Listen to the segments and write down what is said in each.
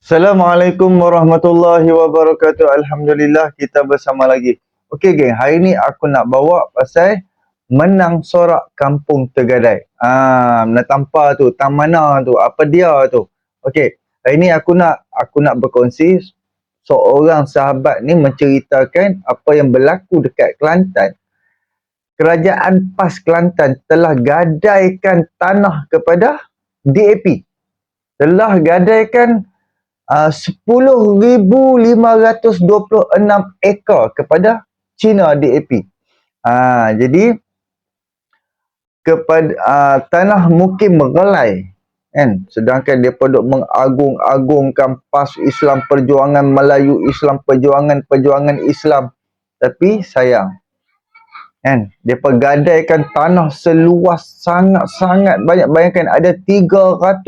Assalamualaikum warahmatullahi wabarakatuh. Alhamdulillah kita bersama lagi. Okey geng, hari ni aku nak bawa pasal menang sorak kampung Tergadai. Nak tampar tu, tang mana tu, apa dia tu. Okey, hari ni aku nak berkongsi seorang sahabat ni menceritakan apa yang berlaku dekat Kelantan. Kerajaan PAS Kelantan telah gadaikan tanah kepada DAP. Telah gadaikan 10,526 ekar kepada China DAP. Jadi kepada tanah Mukim Merelai kan, sedangkan depa duk mengagung-agungkan PAS Islam, Perjuangan Melayu Islam, perjuangan Islam, tapi sayang kan, depa gadaikan tanah seluas sangat-sangat banyak. Bayangkan ada 300,000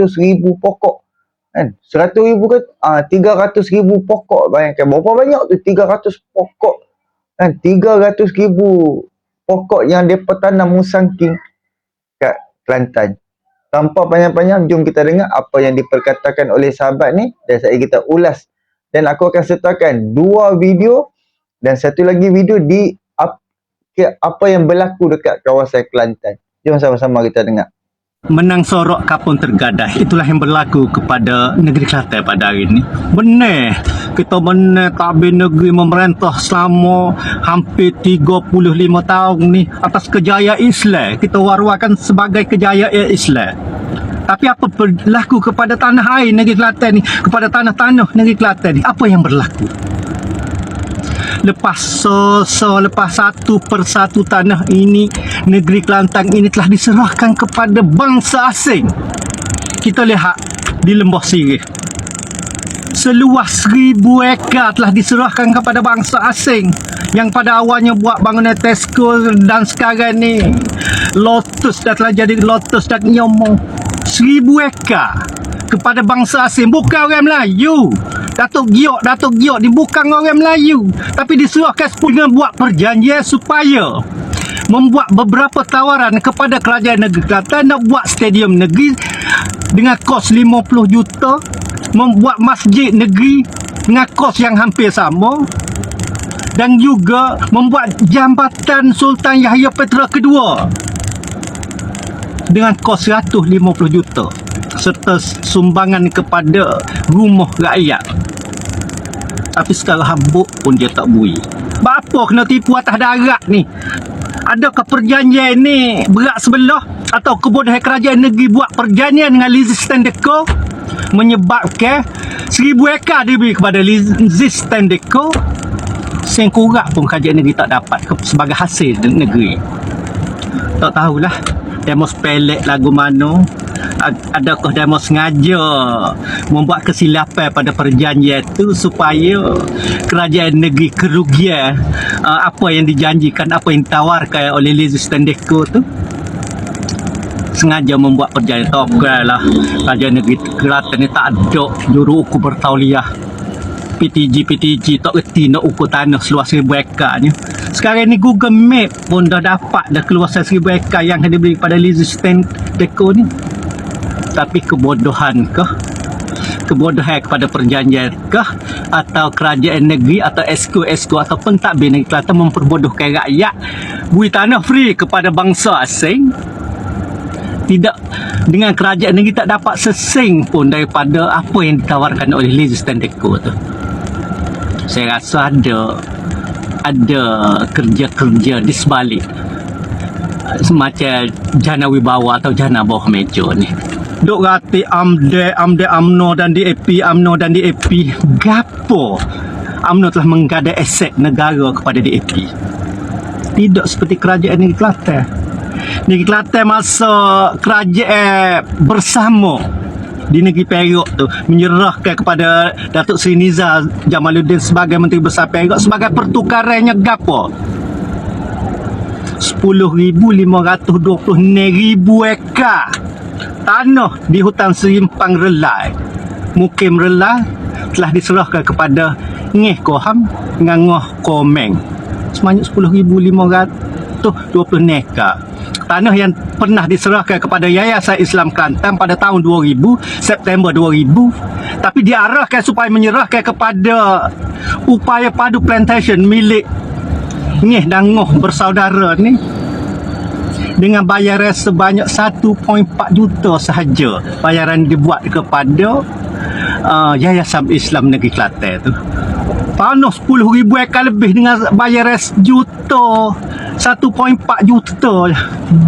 pokok kan, 100,000 ke 300,000 pokok. Bayangkan berapa banyak tu 300 pokok kan, 300,000 pokok yang depa tanam musangking kat Kelantan. Tanpa panjang-panjang, jom kita dengar apa yang diperkatakan oleh sahabat ni dan saya kita ulas, dan aku akan sertakan 2 video dan satu lagi video di apa yang berlaku dekat kawasan Kelantan. Jom sama-sama kita dengar. Menang sorok kampung Tergadai, itulah yang berlaku kepada negeri Kelantan pada hari ini. Benar, kita benar tabir negeri memerintah selama hampir 35 tahun ni atas kejayaan Islam. Kita war-warkan sebagai kejayaan Islam. Tapi apa berlaku kepada tanah air negeri Kelantan ni, kepada tanah-tanah negeri Kelantan ni? Apa yang berlaku? Lepas satu persatu tanah ini, negeri Kelantan ini telah diserahkan kepada bangsa asing. Kita lihat di Lembah Sirih, seluas 1,000 ekar telah diserahkan kepada bangsa asing, yang pada awalnya buat bangunan Tesco dan sekarang ni Lotus dah telah jadi Lotus dan Nyomo. 1,000 ekar kepada bangsa asing, bukan orang Melayu. Datuk Giok ni bukan orang Melayu, tapi disuruhkan dengan buat perjanjian supaya membuat beberapa tawaran kepada kerajaan negeri Kelantan nak buat stadium negeri dengan kos 50 juta, membuat masjid negeri dengan kos yang hampir sama, dan juga membuat jambatan Sultan Yahya Petra Kedua dengan kos 150 juta serta sumbangan kepada rumah rakyat. Tapi sekarang habuk pun dia tak bui. Apa kena tipu atas darat ni? Adakah perjanjian ni berat sebelah, atau kebodohan kerajaan negeri buat perjanjian dengan Liechtenstein Deco menyebabkan 1,000 ekar diberi kepada Liechtenstein Deco, sengkurak pun kerajaan negeri tak dapat sebagai hasil negeri. Tak tahulah demo pelek lagu mana. Adakah demo sengaja membuat kesilapan pada perjanjian itu supaya kerajaan negeri kerugian apa yang dijanjikan, apa yang ditawarkan oleh Liechtenstein Deco tu? Sengaja membuat perjanjian. Takkanlah kerajaan negeri Kelantan ni tak ada juru ukur bertauliah. PTG tak reti nak ukur tanah seluas 1,000 ekarnya. Sekarang ni Google Map pun dah dapat dah keluasan 1,000 ekar yang diberi kepada Liechtenstein Deco ni. Tapi kebodohan kepada perjanjian kah, atau kerajaan negeri atau esko atau pentadbir negeri Kelantan memperbodohkan rakyat, beri tanah free kepada bangsa asing? Tidak, dengan kerajaan negeri tak dapat sesing pun daripada apa yang ditawarkan oleh Liechtenstein Deco tu. Saya rasa ada kerja-kerja di sebalik semacam jana wibawa atau jana bawah meja ni. Duk rati amde UMNO dan DAP gapo UMNO telah menggadai aset negara kepada DAP. Tidak seperti kerajaan negeri Kelantan. Negeri Kelantan masa kerajaan bersama di negeri Perak tu menyerahkan kepada Datuk Seri Nizar Jamaluddin sebagai Menteri Besar Perak, sebagai pertukarannya gapo 10,526 ekar tanah di hutan Serimpang Relai, Mukim Relai, telah diserahkan kepada Ngeh Koham dengan Ngoh Komeng sebanyak 10,520 ekar. Tanah yang pernah diserahkan kepada Yayasan Islam Kelantan pada tahun 2000, September 2000, Tapi diarahkan supaya menyerahkan kepada upaya padu plantation milik Ngeh dan Ngoh bersaudara ni dengan bayaran sebanyak 1.4 juta sahaja. Bayaran dibuat kepada Yayasan Islam Negeri Kelantan tu. Tanah 10,000 ekar lebih dengan bayaran sejuta, 1.4 juta.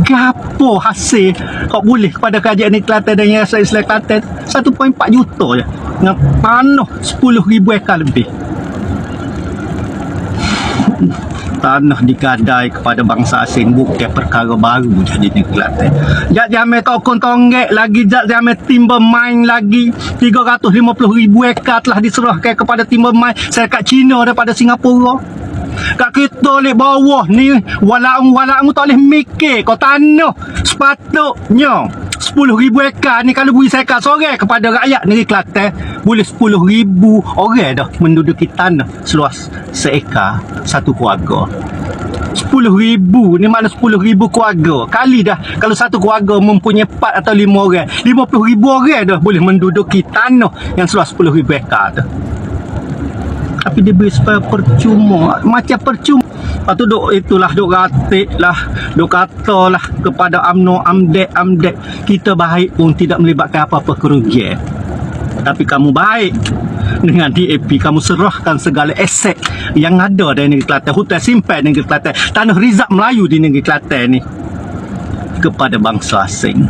Gapo hasil kau boleh kepada kerajaan Negeri Kelantan dan Yayasan Islam Kelantan 1.4 juta je dengan tanah 10,000 ekar lebih. Tanah digadai kepada bangsa asing bukan perkara baru jadi Negeri Kelantan. Jat jamai tokon tonggek lagi, jat jamai timber mine lagi 350,000 ekar telah diserahkan kepada timber mine syarikat Cina daripada Singapura. Kat kita lek bawah ni walaung tak boleh mikir kau tanah sepatutnya 10,000 ekar ni kalau beri sekat sore kepada rakyat negeri Kelantan boleh 10,000 orang dah menduduki tanah seluas seekar satu keluarga. 10,000 ni makna 10,000 keluarga. Kali dah kalau satu keluarga mempunyai 4 atau 5 orang, 50,000 orang dah boleh menduduki tanah yang seluas 10,000 ekar tu. Tapi dia beri supaya percuma, macam percuma. Lepas tu itulah duk ratik lah, duk kata lah kepada UMNO, AMDEC kita baik pun tidak melibatkan apa-apa kerugian. Tapi kamu baik dengan DAP, kamu serahkan segala aset yang ada di negeri Kelantan, hutan simpan negeri Kelantan, tanah rizak Melayu di negeri Kelantan ni kepada bangsa asing.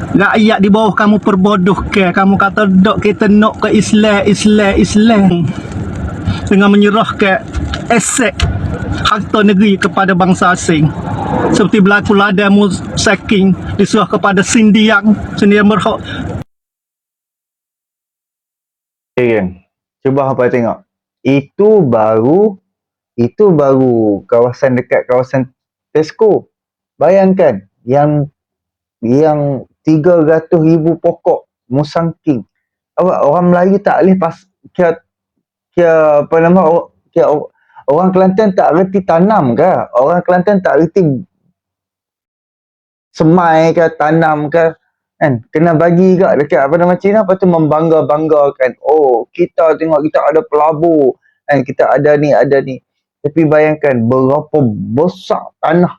Rakyat di bawah kamu perbodohkan. Kamu kata dok kita nak ke Islam dengan menyerahkan aset harta negeri kepada bangsa asing. Seperti berlaku Ladang Musaking diserah kepada Sindian Berhad. Okay, cuba hampa tengok. Itu baru kawasan dekat kawasan Tesco. Bayangkan yang 300,000 pokok Musang King. Orang Melayu tak boleh orang Kelantan tak reti tanam ke? Orang Kelantan tak reti semai ke, tanam ke? Kan? Kena bagi kat dekat Cina, lepas tu membangga-banggakan. Oh, kita tengok kita ada pelabur. Kan? Kita ada ni. Tapi bayangkan berapa besar tanah.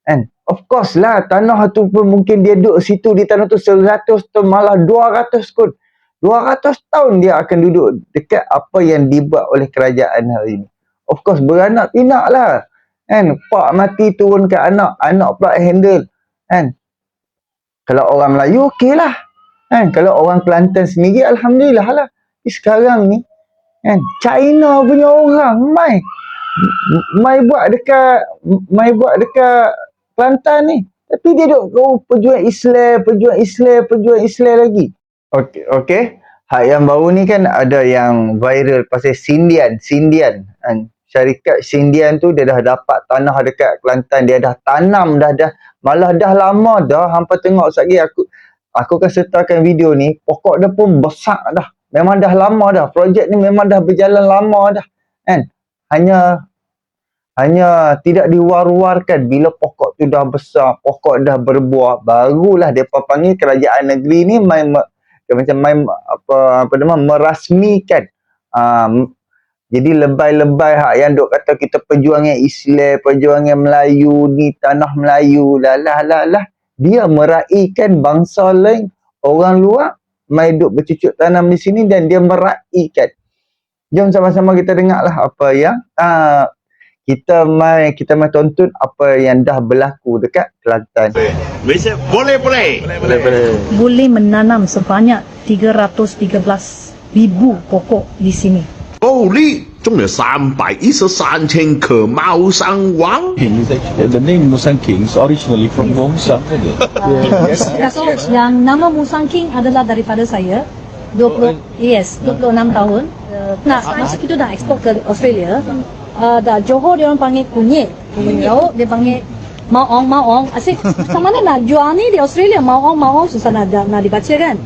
Kan? Of course lah, tanah tu pun mungkin dia duduk situ di tanah tu 100 tahun, malah 200 kot. 200 tahun dia akan duduk dekat apa yang dibuat oleh kerajaan hari ini. Of course, beranak pinak lah. Kan? Pak mati turun ke anak pula handle. Kan? Kalau orang Melayu, okey lah. Kan? Kalau orang Kelantan sendiri, Alhamdulillah lah. Tapi sekarang ni, kan? China punya orang, mai buat dekat Kelantan ni. Tapi dia duk pejuang Islam lagi. Okey. Hak yang baru ni kan ada yang viral pasal Sindian. Kan? Syarikat Sindian tu dia dah dapat tanah dekat Kelantan. Dia dah tanam dah. Malah dah lama dah. Hampa tengok sekali aku akan sertakan video ni. Pokok dia pun besar dah. Memang dah lama dah. Projek ni memang dah berjalan lama dah. Kan? Hanya tidak diwar-warkan bila pokok tu dah besar, pokok dah berbuah, barulah depa panggil kerajaan negeri ni merasmikan. Jadi lebay-lebay hak yang duk kata kita perjuangan Islam, perjuangan Melayu ni, tanah Melayu. Lah. Dia meraihkan bangsa lain, orang luar mai duk bercucuk tanam di sini dan dia meraihkan. Jom sama-sama kita dengarlah apa yang kita mai tonton apa yang dah berlaku dekat Kelantan. Boleh menanam sebanyak 313,000 pokok di sini. 够力，种了313,000棵猫山王。 The name Musang King is originally from Gongsang. So, yang nama Musang King adalah daripada saya. 26 tahun. Masa kita dah ekspor ke Australia, dah Johor dia orang panggil kunyit. Laut dia panggil maong. Asyik macam mana nak jual ni di Australia? Maong susah nak dibaca kan.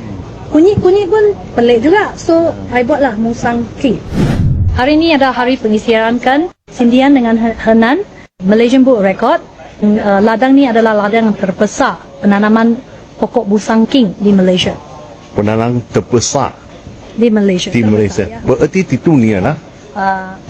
Kunyit pun pelik juga. So, I buatlah Musang King. Hari ni adalah hari pengisian kan Sindian dengan Henan, Malaysian Book Record. Ladang ni adalah ladang yang terbesar penanaman pokok Musang King di Malaysia. penanang terbesar di Malaysia. di Malaysia. Ya. Berarti di dunia lah.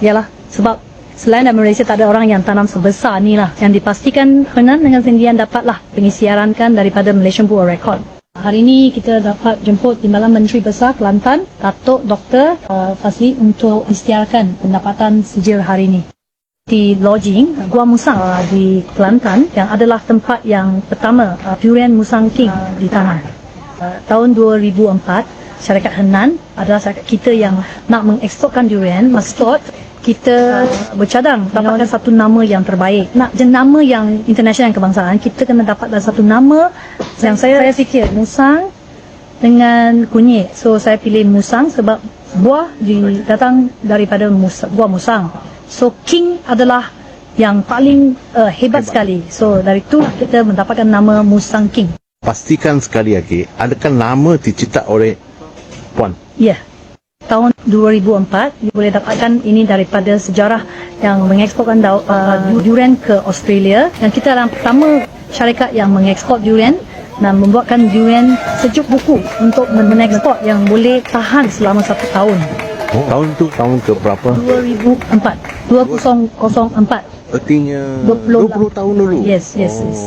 Yalah, sebab selain dari Malaysia tak ada orang yang tanam sebesar ni lah. Yang dipastikan Henan dengan sendirian dapatlah pengisiarankan daripada Malaysian Book of Record. Hari ini kita dapat jemput Timbalan Menteri Besar Kelantan, Datuk Dr. Fazli untuk isytiharkan pendapatan sijil hari ini. Di lodging Gua Musang di Kelantan yang adalah tempat yang pertama durian Musang King ditanam. Tahun 2004, syarikat Henan adalah syarikat kita yang nak mengeksporkan durian. Maksud kita bercadang dapatkan satu nama yang terbaik. Nak jenama yang international yang kebangsaan, kita kena dapatkan satu nama yang saya fikir Musang dengan kunyit. So saya pilih Musang sebab buah datang daripada buah Musang. So King adalah yang paling hebat sekali. So dari itu kita mendapatkan nama Musang King. Pastikan sekali lagi, adakah nama dicetak oleh Puan? Ya. Tahun 2004 boleh dapatkan ini daripada sejarah yang mengeksporkan durian ke Australia, dan kita adalah pertama syarikat yang mengeksport durian dan membuatkan durian sejuk buku untuk mengeksport yang boleh tahan selama 1 tahun. Oh, tahun tu tahun ke berapa? 2004. Artinya 20 tahun dulu. Yes.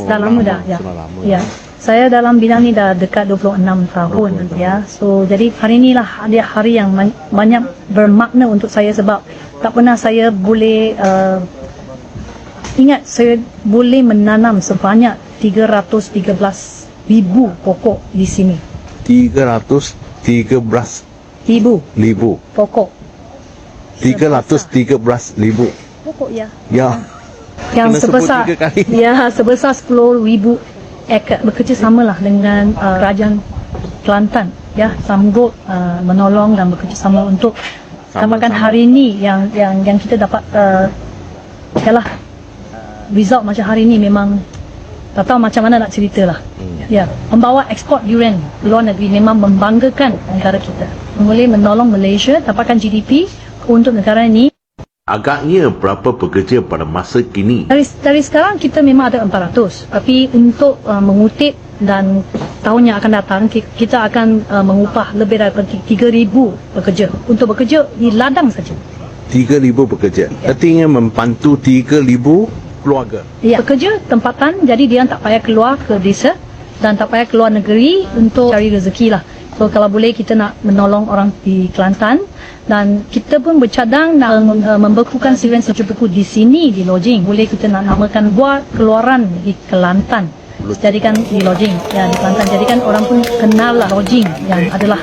Dah lama dah. Ya. Sudah lama. Ya. Saya dalam bidang ni dah dekat 26 tahun ya. So jadi hari inilah dia hari yang banyak bermakna untuk saya sebab tak pernah saya boleh ingat saya boleh menanam sebanyak 313,000 pokok di sini. 313,000 Pokok. 313,000 Pokok ya. Ya. Yang Kena sebut sebesar 3 kali. ya sebesar 10,000 ekar, bekerjasamalah dengan kerajaan Kelantan ya, sanggup menolong dan bekerjasama untuk tambahkan hari ini yang kita dapat yalah result macam hari ini memang tak tahu macam mana nak ceritalah. Ya, membawa ekspor durian luar negeri memang membanggakan negara kita. Boleh menolong Malaysia dapatkan GDP untuk negara ini. Agaknya berapa pekerja pada masa kini? Dari sekarang kita memang ada 400, tapi untuk mengutip dan tahun yang akan datang kita akan mengupah lebih daripada 3,000 pekerja untuk bekerja di ladang saja. 3,000 pekerja. Artinya membantu 3,000 keluarga. Ya, pekerja tempatan, jadi dia tak payah keluar ke desa dan tak payah keluar negeri untuk cari rezeki lah. So kalau boleh kita nak menolong orang di Kelantan, dan kita pun bercadang nak membekukan durian sejuk buku di sini di lodging. Boleh kita nak namakan buah keluaran di Kelantan, jadikan di lodging ya di Kelantan, jadikan orang pun kenal lah lodging yang adalah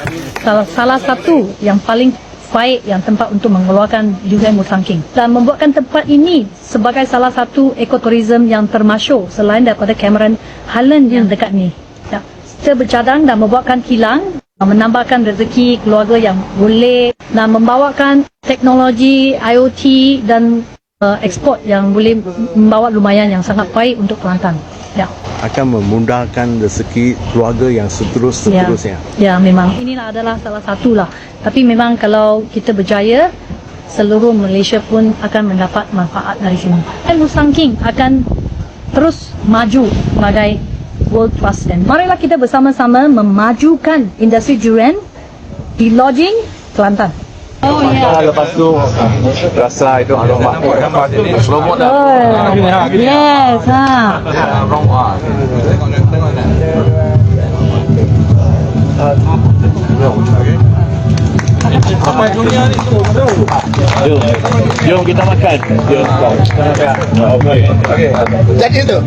salah satu yang paling baik yang tempat untuk mengeluarkan durian Musang King, dan membuatkan tempat ini sebagai salah satu ekoturism yang termasyhur selain daripada Cameron Highland yang dekat ni ya. Kita bercadang dan membuatkan kilang, menambahkan rezeki keluarga yang boleh, dan membawakan teknologi IoT dan ekspor yang boleh membawa lumayan yang sangat baik untuk Kelantan ya. Akan memudahkan rezeki keluarga yang seterusnya. Ya, memang inilah adalah salah satu lah. Tapi memang kalau kita berjaya, seluruh Malaysia pun akan mendapat manfaat dari sini. Dan Musang King akan terus maju sebagai world class brand. Marilah kita bersama-sama memajukan industri durian di lodging Kelantan. Oh ya. Lepas tu rasa itu aroma. Robot dah. Oh, yes, ha. Sampai dunia ni semua tahu. Jom kita makan. Jom. Okey. Jadi tu.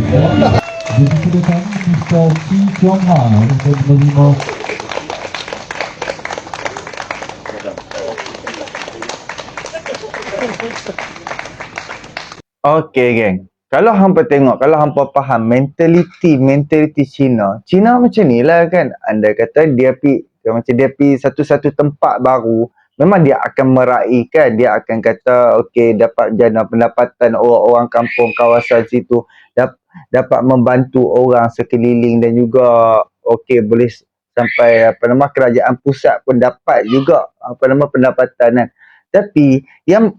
Okey geng. Kalau hampa tengok, kalau hampa faham mentaliti Cina macam ni lah kan. Anda kata dia pi satu-satu tempat baru, memang dia akan meraihkan, dia akan kata okey dapat jana pendapatan orang-orang kampung kawasan situ, dapat membantu orang sekeliling, dan juga okey boleh sampai kerajaan pusat pun dapat juga pendapatan kan. Tapi yang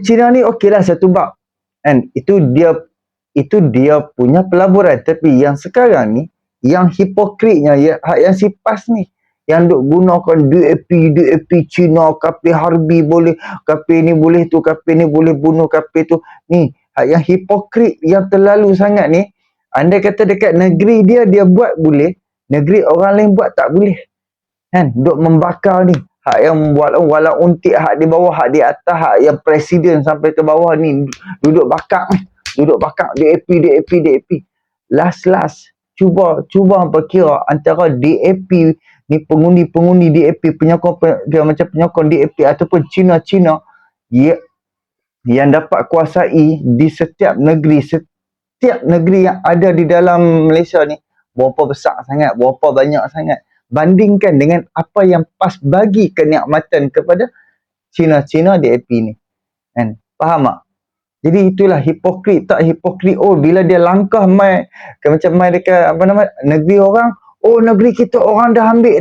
Cina ni okeylah satu bab kan, itu dia punya pelaburan. Tapi yang sekarang ni yang hipokritnya yang si PAS ni yang duk gunakan DAP Cina, kapi harbi boleh, kapi ni boleh tu, kapi ni boleh bunuh kapi tu. Ni yang hipokrit yang terlalu sangat ni. Andai kata dekat negeri dia buat boleh, negeri orang lain buat tak boleh. Kan duk membakar ni. Hak yang walau untik hak di bawah, hak di atas, hak yang presiden sampai ke bawah ni duduk bakar DAP. Last cuba hampa kira antara DAP ni, pengundi DAP, macam penyokong DAP ataupun Cina yang dapat kuasai di setiap negeri yang ada di dalam Malaysia ni, berapa besar sangat, berapa banyak sangat, bandingkan dengan apa yang PAS bagi kenikmatan kepada Cina DAP ni. Kan? Faham tak? Jadi itulah hipokrit. Tak hipokrit, bila dia langkah macam mai dekat negeri orang, negeri kita orang dah ambil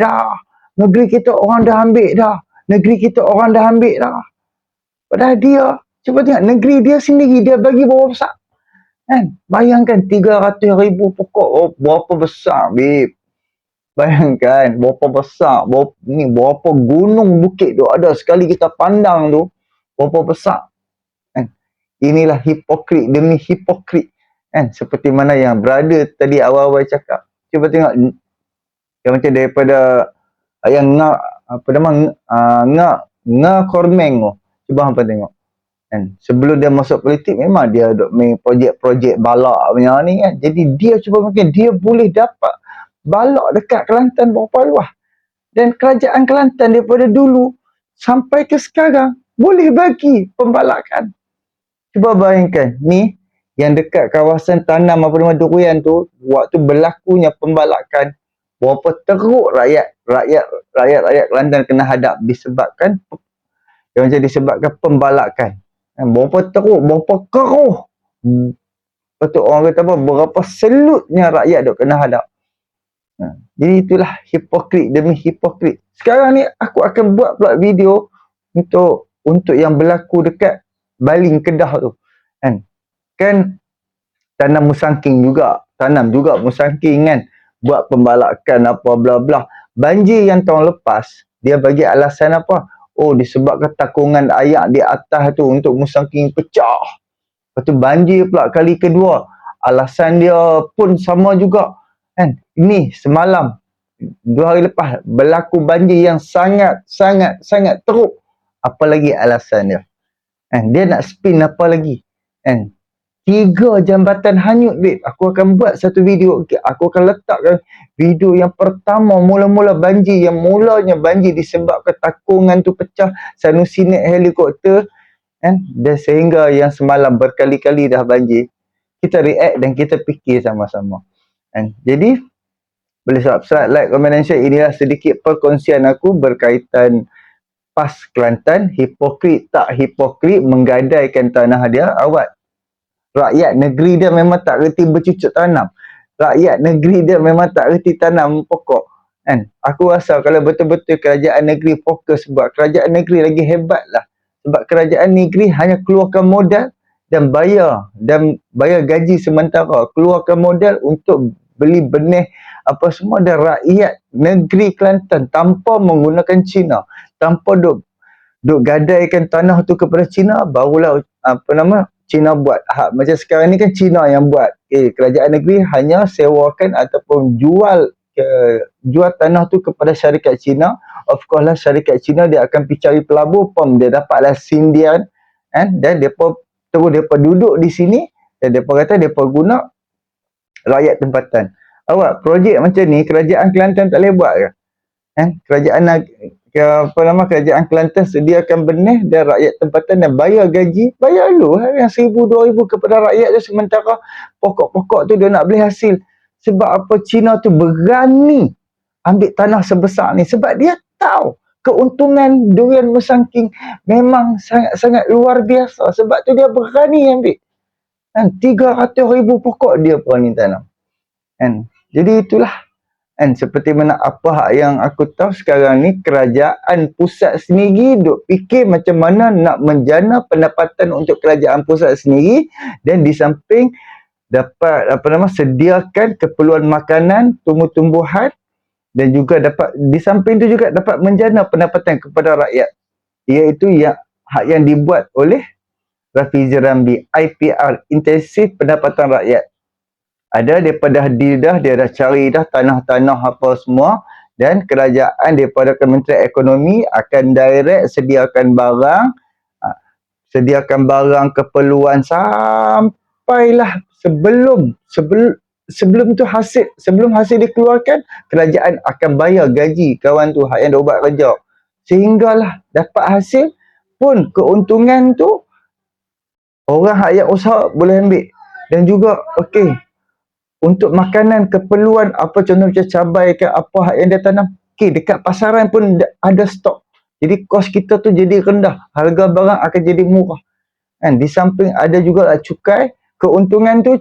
dah. Padahal dia, cuba tengok negeri dia sendiri, dia bagi berapa besar. Kan? Bayangkan 300,000 pokok, berapa besar, babe. Bayangkan berapa besar, berapa gunung bukit tu ada sekali kita pandang tu, berapa besar. Kan? Inilah hipokrit demi hipokrit. Kan? Seperti mana yang brother tadi awal-awal cakap. Cuba tengok yang macam daripada yang Kormeng tu. Cuba hampa tengok. Kan? Sebelum dia masuk politik memang dia duk main projek-projek balak punya ni kan. Jadi dia cuba mungkin dia boleh dapat balak dekat Kelantan berapa luas. Dan kerajaan Kelantan daripada dulu sampai ke sekarang boleh bagi pembalakan. Cuba bayangkan ni yang dekat kawasan tanam durian tu, waktu berlakunya pembalakan, berapa teruk rakyat Kelantan kena hadap disebabkan pembalakan. Berapa teruk, berapa keruh. Betul orang kata apa, berapa selutnya rakyat duk kena hadap. Jadi itulah hipokrit demi hipokrit. Sekarang ni aku akan buat pula video untuk yang berlaku dekat Baling Kedah tu. Kan tanam juga musangking kan. Buat pembalakan apa bla bla. Banjir yang tahun lepas dia bagi alasan apa? Disebabkan takungan air di atas tu untuk musangking pecah. Lepas tu banjir pula kali kedua. Alasan dia pun sama juga. Kan? Ini semalam 2 hari lepas berlaku banjir yang sangat teruk. Apa lagi alasan dia? Dia nak spin apa lagi? 3 jambatan hanyut, babe. Aku akan buat satu video. Aku akan letakkan video yang pertama mula-mula banjir. Yang mulanya banjir disebabkan takungan tu pecah, Sanusi naik helikopter. Dan sehingga yang semalam berkali-kali dah banjir. Kita react dan kita fikir sama-sama. Jadi boleh subscribe, like, komen dan share. Inilah sedikit perkongsian aku berkaitan PAS Kelantan. Hipokrit tak hipokrit menggadaikan tanah dia. Awak rakyat negeri dia memang tak reti bercucuk tanam. Rakyat negeri dia memang tak reti tanam pokok. Aku rasa kalau betul-betul kerajaan negeri fokus buat, kerajaan negeri lagi hebat lah. Sebab kerajaan negeri hanya keluarkan modal dan bayar gaji sementara. Keluarkan modal untuk beli benih apa semua, dan rakyat negeri Kelantan tanpa menggunakan Cina, tanpa duk gadaikan tanah tu kepada Cina, barulah Cina buat. Macam sekarang ni kan Cina yang buat. Kerajaan negeri hanya sewakan ataupun jual tanah tu kepada syarikat Cina. Of course lah syarikat Cina dia akan pergi cari pelabur, dia dapatlah sindian, dan depa duduk di sini dan depa kata depa guna rakyat tempatan. Awak projek macam ni kerajaan Kelantan tak boleh buat ke? Kerajaan Kelantan sediakan benih dan rakyat tempatan dan bayar gaji, bayar dulu yang 1,000-2,000 kepada rakyat tu, sementara pokok-pokok tu dia nak beli hasil. Sebab apa Cina tu berani ambil tanah sebesar ni? Sebab dia tahu keuntungan durian musangking memang sangat luar biasa. Sebab tu dia berani ambil. 300,000 pokok dia berani tanam. Jadi itulah. Seperti mana apa yang aku tahu sekarang ni, kerajaan pusat sendiri duk fikir macam mana nak menjana pendapatan untuk kerajaan pusat sendiri, dan di samping dapat sediakan keperluan makanan, tumbuh-tumbuhan, dan juga dapat di samping itu juga dapat menjana pendapatan kepada rakyat, iaitu hak yang dibuat oleh Rafizi Ramli, IPR, Intensif Pendapatan Rakyat. Ada daripada dia dah cari dah tanah-tanah apa semua, dan kerajaan daripada Kementerian Ekonomi akan direct sediakan barang keperluan sampailah sebelum tu sebelum hasil dikeluarkan, kerajaan akan bayar gaji kawan tu hak yang dah buat kerja, sehinggalah dapat hasil pun keuntungan tu orang hak yang usaha boleh ambil. Dan juga okey, untuk makanan keperluan apa, contoh macam cabai ke apa hak yang dia tanam, okey, dekat pasaran pun ada stok, jadi kos kita tu jadi rendah, harga barang akan jadi murah kan. Di samping ada juga cukai, keuntungan tu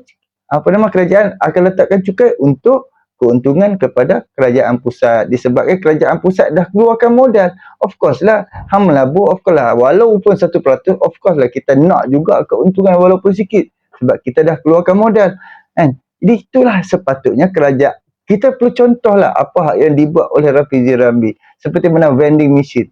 kerajaan akan letakkan cukai untuk keuntungan kepada kerajaan pusat, disebabkan kerajaan pusat dah keluarkan modal. Of course lah, hang melabur, of course lah, walaupun 1%, of course lah kita nak juga keuntungan walaupun sikit, sebab kita dah keluarkan modal kan. Jadi itulah sepatutnya kerajaan. Kita perlu contoh lah apa hak yang dibuat oleh Rafizi Ramli, seperti mana vending machine.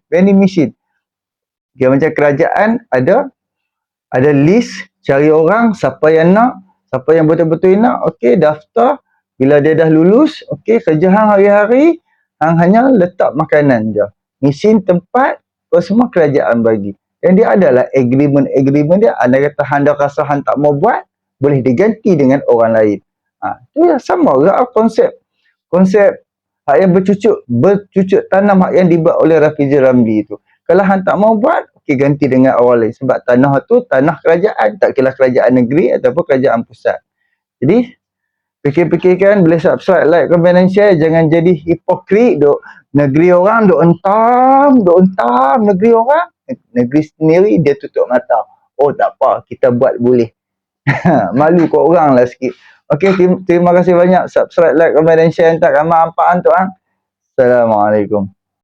Dia macam kerajaan ada list, cari orang siapa yang nak, siapa yang betul-betul nak, okey, daftar. Bila dia dah lulus, okey, kerja hang hari-hari, hang hanya letak makanan je. Mesin, tempat, apa semua kerajaan bagi. Dan dia adalah agreement dia. Anda kata hang dah rasa hang tak mau buat, boleh diganti dengan orang lain. Itu ya, sama juga konsep hak yang bercucuk tanam hak yang dibuat oleh Rafizi Ramli itu. Kalau hang tak mau buat, okey, ganti dengan orang lain. Sebab tanah tu tanah kerajaan, tak kira kerajaan negeri ataupun kerajaan pusat. Jadi fikir-fikirkan, boleh subscribe, like, komen dan share. Jangan jadi hipokrit, duk negeri orang duk entam negeri orang, negeri sendiri dia tutup mata. Oh tak apa, kita buat boleh. Malu kat orang lah sikit. Okey, terima kasih banyak. Subscribe, like, komen dan share. Tak ramai ampaan tu. Assalamualaikum.